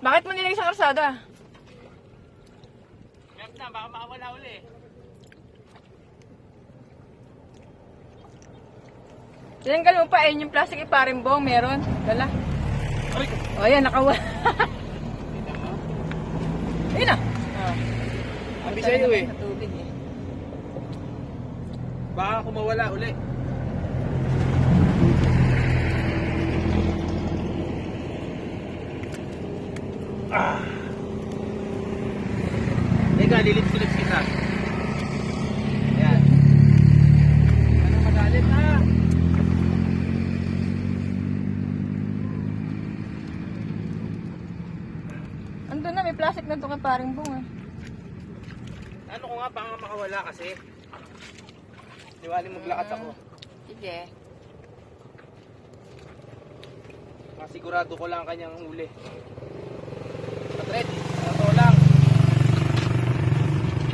Bakit mo nilagay sa karsada? Map na, baka makawala uli. Diyan ka lupa, ayun yung plastic iparimbong, meron. Dala. O, ayan, nakawala. Ayun na. Sabi sa'yo eh. Sa tubig eh. Baka kumawala uli. Teka, lilips-lips kita. Ayan. Ano magalit ha? Andun na, may plastic na ito kay parimbong eh. Ano ko nga, baka makawala kasi. Diwali maglakad ako. Sige. Masigurado ko lang kanyang huli. Patret, ito lang.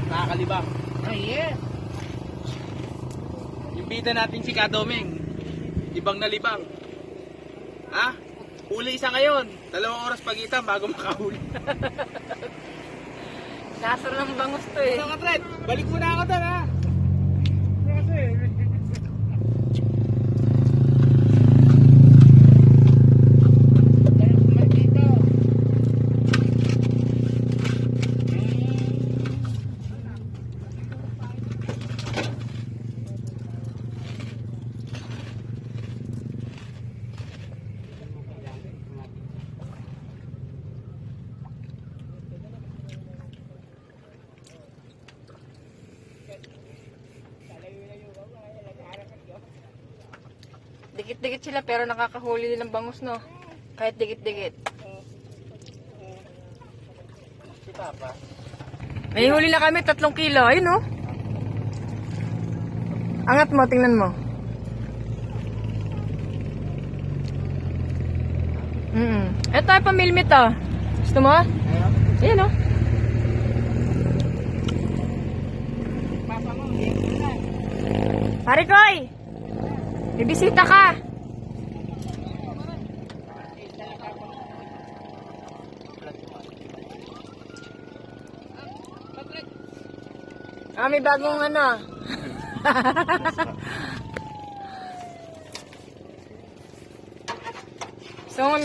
Nakakalibang. Ay, yes. Yung bida natin si Kadomeng. Libang na libang. Ha? Huli isa ngayon. 2 oras pagitan bago makahuli. Nasar ng bangus to eh. Ano ka, Tret? Balik mo na ako doon, ha? Kasi... Dikit-dikit sila pero nakakahuli din ng bangus, no? Kahit dikit-dikit. Si Papa. May huli na kami, 3 kilo. Ayun, no? Angat mo, tingnan mo. Ito ay pamilmit, oh. Gusto mo? Ayan, no? Pare Koy! May bisita ka! May bagong ano. So,